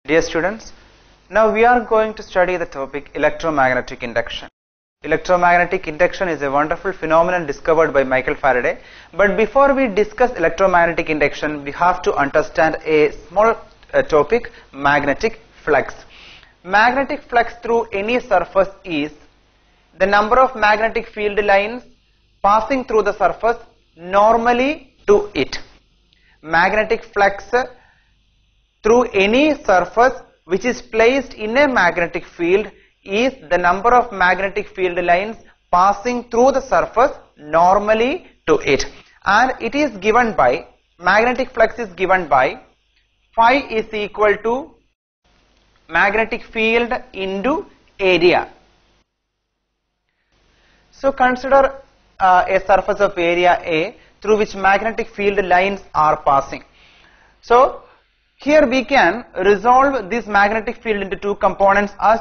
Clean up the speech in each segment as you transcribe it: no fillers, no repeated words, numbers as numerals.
Dear students, now we are going to study the topic electromagnetic induction. Electromagnetic induction is a wonderful phenomenon discovered by Michael Faraday. But before we discuss electromagnetic induction, we have to understand a small topic, magnetic flux. Magnetic flux through any surface is the number of magnetic field lines passing through the surface normally to it. Magnetic flux through any surface which is placed in a magnetic field is the number of magnetic field lines passing through the surface normally to it, and it is given by, magnetic flux is given by phi is equal to magnetic field into area. So consider a surface of area A through which magnetic field lines are passing. So here we can resolve this magnetic field into two components as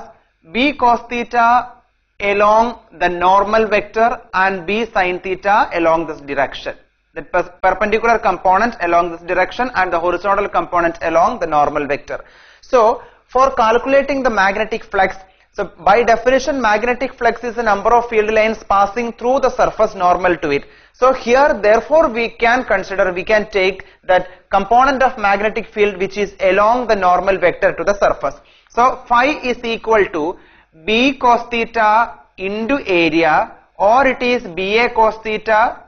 B cos theta along the normal vector and B sin theta along this direction. The perpendicular component along this direction and the horizontal component along the normal vector. So for calculating the magnetic flux, so by definition magnetic flux is the number of field lines passing through the surface normal to it. So here therefore we can take that component of magnetic field which is along the normal vector to the surface. So phi is equal to B cos theta into area, or it is BA cos theta,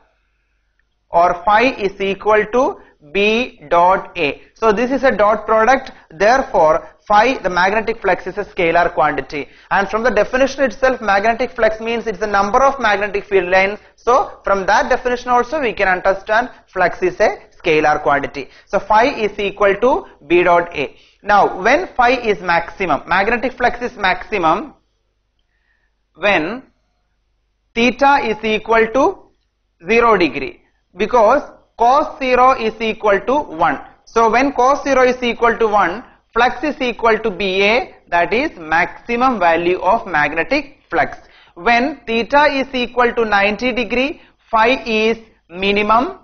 or phi is equal to B dot A. So this is a dot product, therefore phi, the magnetic flux, is a scalar quantity, and from the definition itself magnetic flux means it's the number of magnetic field lines. So from that definition also we can understand flux is a scalar quantity. So phi is equal to B dot A. Now when phi is maximum, magnetic flux is maximum when theta is equal to 0 degree, because cos 0 is equal to 1. So when cos 0 is equal to 1, flux is equal to BA, that is maximum value of magnetic flux. When theta is equal to 90 degree, phi is minimum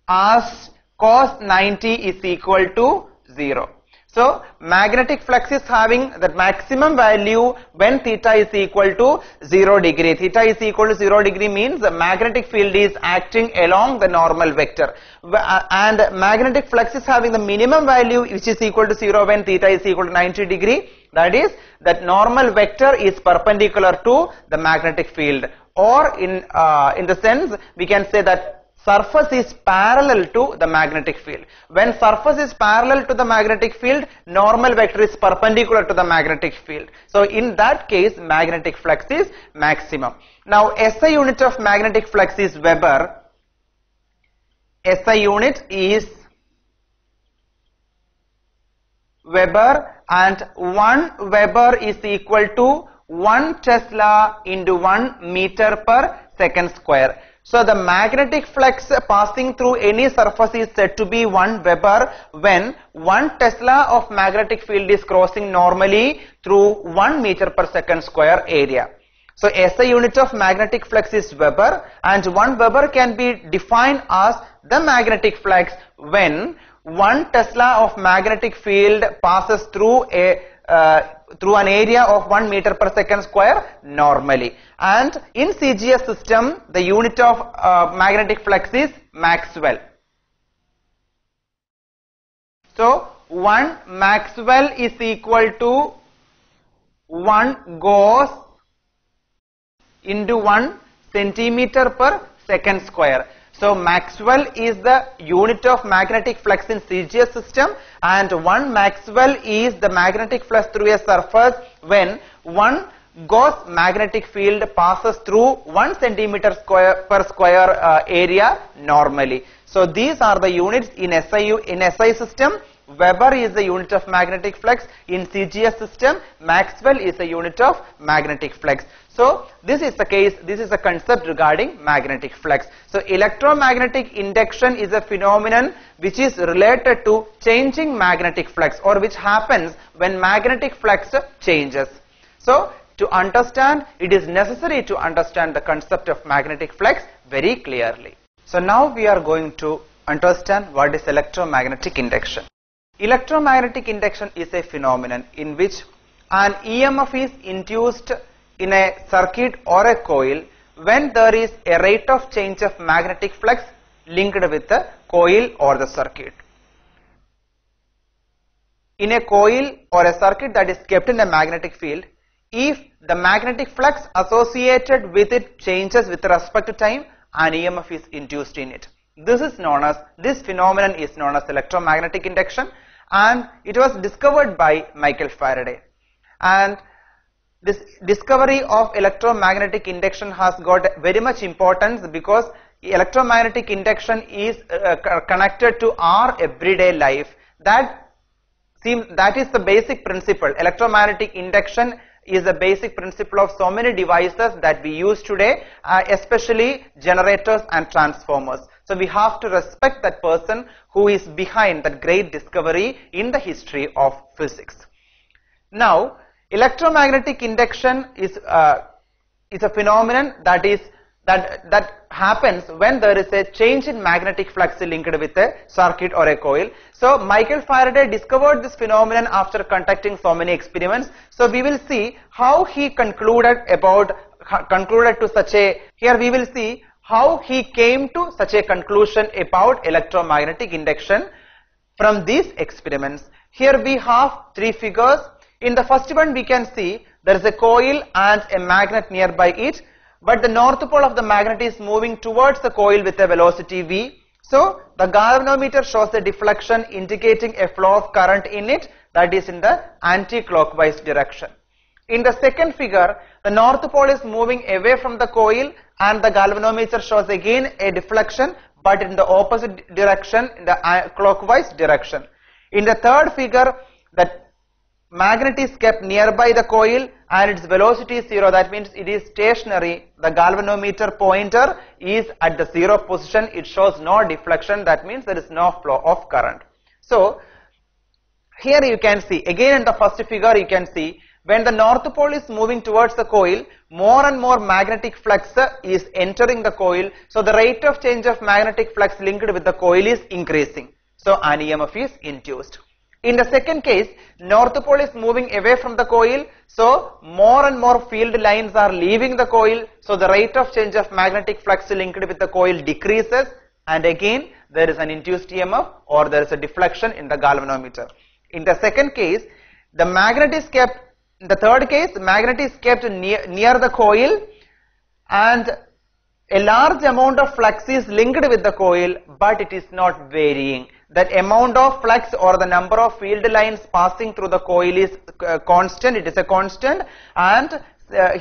as cos 90 is equal to 0. So magnetic flux is having that maximum value when theta is equal to 0 degree. Theta is equal to 0 degree means the magnetic field is acting along the normal vector, and magnetic flux is having the minimum value which is equal to 0 when theta is equal to 90 degree. That is, that normal vector is perpendicular to the magnetic field, or in the sense we can say that surface is parallel to the magnetic field. When surface is parallel to the magnetic field, normal vector is perpendicular to the magnetic field. So in that case magnetic flux is maximum. Now SI unit of magnetic flux is Weber. SI unit is Weber, and 1 Weber is equal to 1 Tesla into 1 meter per second square. So the magnetic flux passing through any surface is said to be 1 Weber when 1 Tesla of magnetic field is crossing normally through 1 meter per second square area. So SI unit of magnetic flux is Weber, and 1 Weber can be defined as the magnetic flux when 1 Tesla of magnetic field passes through an area of 1 meter per second square normally. And in CGS system the unit of magnetic flux is Maxwell. So 1 Maxwell is equal to 1 Gauss into 1 centimeter per second square. So Maxwell is the unit of magnetic flux in CGS system, and 1 Maxwell is the magnetic flux through a surface when 1 Gauss magnetic field passes through 1 centimeter per square area normally. So these are the units in SI system. Weber is the unit of magnetic flux. In CGS system, Maxwell is the unit of magnetic flux. So this is the case, this is the concept regarding magnetic flux. So electromagnetic induction is a phenomenon which is related to changing magnetic flux, or which happens when magnetic flux changes. So to understand, it is necessary to understand the concept of magnetic flux very clearly. So now we are going to understand what is electromagnetic induction. Electromagnetic induction is a phenomenon in which an EMF is induced in a circuit or a coil when there is a rate of change of magnetic flux linked with the coil or the circuit. In a coil or a circuit that is kept in a magnetic field, if the magnetic flux associated with it changes with respect to time, an EMF is induced in it. This phenomenon is known as electromagnetic induction, and it was discovered by Michael Faraday. And this discovery of electromagnetic induction has got very much importance because electromagnetic induction is connected to our everyday life. That is the basic principle. Electromagnetic induction is the basic principle of so many devices that we use today, especially generators and transformers. So we have to respect that person who is behind that great discovery in the history of physics. Now, electromagnetic induction is a phenomenon that happens when there is a change in magnetic flux linked with a circuit or a coil. So Michael Faraday discovered this phenomenon after conducting so many experiments. So we will see how he concluded to such a, here we will see how he came to such a conclusion about electromagnetic induction from these experiments. Here we have three figures. In the first one we can see there is a coil and a magnet nearby it, but the north pole of the magnet is moving towards the coil with a velocity v. So the galvanometer shows a deflection indicating a flow of current in it, that is in the anti-clockwise direction. In the second figure, the north pole is moving away from the coil and the galvanometer shows again a deflection, but in the opposite direction, in the clockwise direction. In the third figure, the magnet is kept nearby the coil and its velocity is 0, that means it is stationary. The galvanometer pointer is at the 0 position, it shows no deflection, that means there is no flow of current. So here you can see, again in the first figure you can see, when the north pole is moving towards the coil, more and more magnetic flux is entering the coil, so the rate of change of magnetic flux linked with the coil is increasing. So an EMF is induced. In the second case, north pole is moving away from the coil, so more and more field lines are leaving the coil, so the rate of change of magnetic flux linked with the coil decreases, and again there is an induced EMF or there is a deflection in the galvanometer. In the second case, the magnet is kept, in the third case, the magnet is kept near the coil and a large amount of flux is linked with the coil, but it is not varying. That amount of flux or the number of field lines passing through the coil is constant, it is a constant, and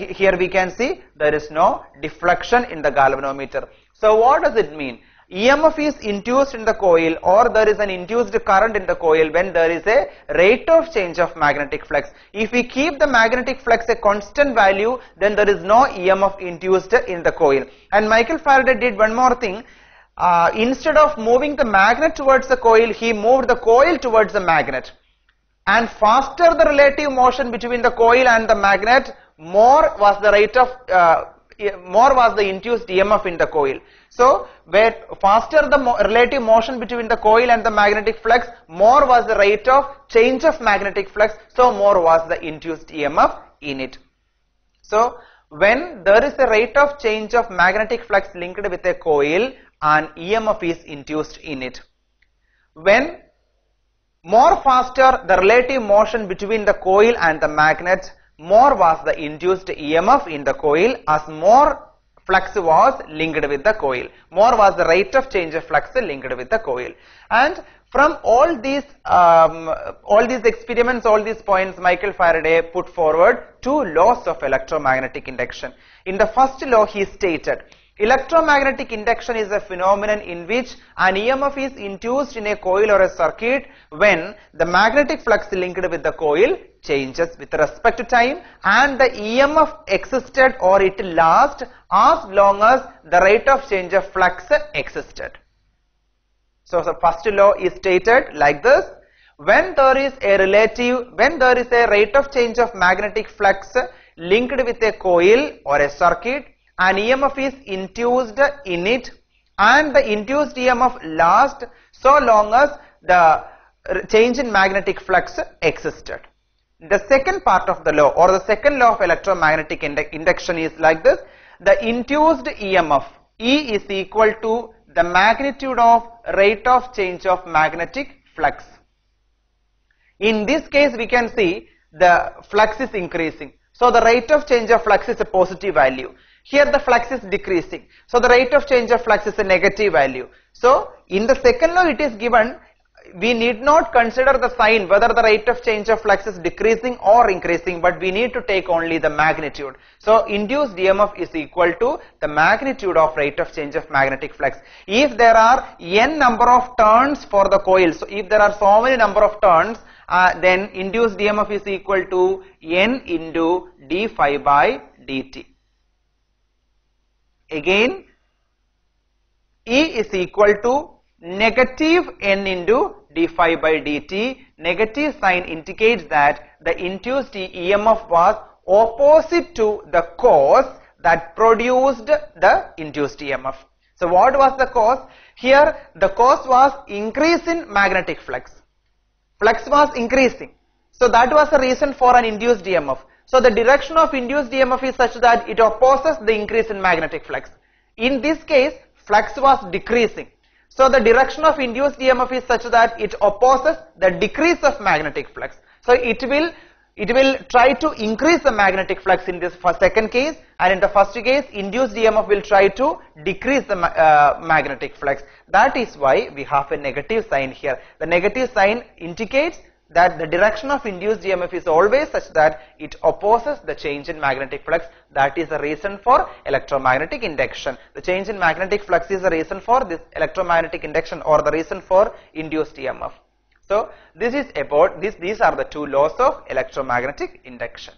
here we can see there is no deflection in the galvanometer. So what does it mean? EMF is induced in the coil or there is an induced current in the coil when there is a rate of change of magnetic flux. If we keep the magnetic flux a constant value, then there is no EMF induced in the coil. And Michael Faraday did one more thing. Instead of moving the magnet towards the coil, he moved the coil towards the magnet. And faster the relative motion between the coil and the magnet, more was the rate of more was the induced EMF in the coil. So where faster the relative motion between the coil and the magnetic flux, more was the rate of change of magnetic flux, so more was the induced EMF in it. So when there is a rate of change of magnetic flux linked with a coil, an EMF is induced in it. When more faster the relative motion between the coil and the magnet, more was the induced EMF in the coil as more flux was linked with the coil. More was the rate of change of flux linked with the coil. And from all these experiments, all these points, Michael Faraday put forward two laws of electromagnetic induction. In the first law, he stated, electromagnetic induction is a phenomenon in which an EMF is induced in a coil or a circuit when the magnetic flux linked with the coil changes with respect to time and the EMF existed or it lasts as long as the rate of change of flux existed. So the first law is stated like this: when there is a rate of change of magnetic flux linked with a coil or a circuit, an EMF is induced in it and the induced EMF lasts so long as the change in magnetic flux existed. The second part of the law, or the second law of electromagnetic induction, is like this. The induced EMF E is equal to the magnitude of rate of change of magnetic flux. In this case, we can see the flux is increasing. So the rate of change of flux is a positive value. Here the flux is decreasing. So the rate of change of flux is a negative value. So in the second law it is given, we need not consider the sign whether the rate of change of flux is decreasing or increasing, but we need to take only the magnitude. So induced EMF is equal to the magnitude of rate of change of magnetic flux. If there are n number of turns for the coil, so if there are so many number of turns, then induced EMF is equal to n into d phi by dt. Again, E is equal to negative n into d phi by dt. Negative sign indicates that the induced EMF was opposite to the cause that produced the induced EMF. So what was the cause? Here the cause was increase in magnetic flux. Flux was increasing. So that was the reason for an induced EMF. So the direction of induced EMF is such that it opposes the increase in magnetic flux. In this case, flux was decreasing. So the direction of induced EMF is such that it opposes the decrease of magnetic flux. So it will try to increase the magnetic flux in this second case, and in the first case induced EMF will try to decrease the magnetic flux. That is why we have a negative sign here. The negative sign indicates that the direction of induced EMF is always such that it opposes the change in magnetic flux. That is the reason for electromagnetic induction. The change in magnetic flux is the reason for this electromagnetic induction, or the reason for induced EMF. So this is about these are the two laws of electromagnetic induction.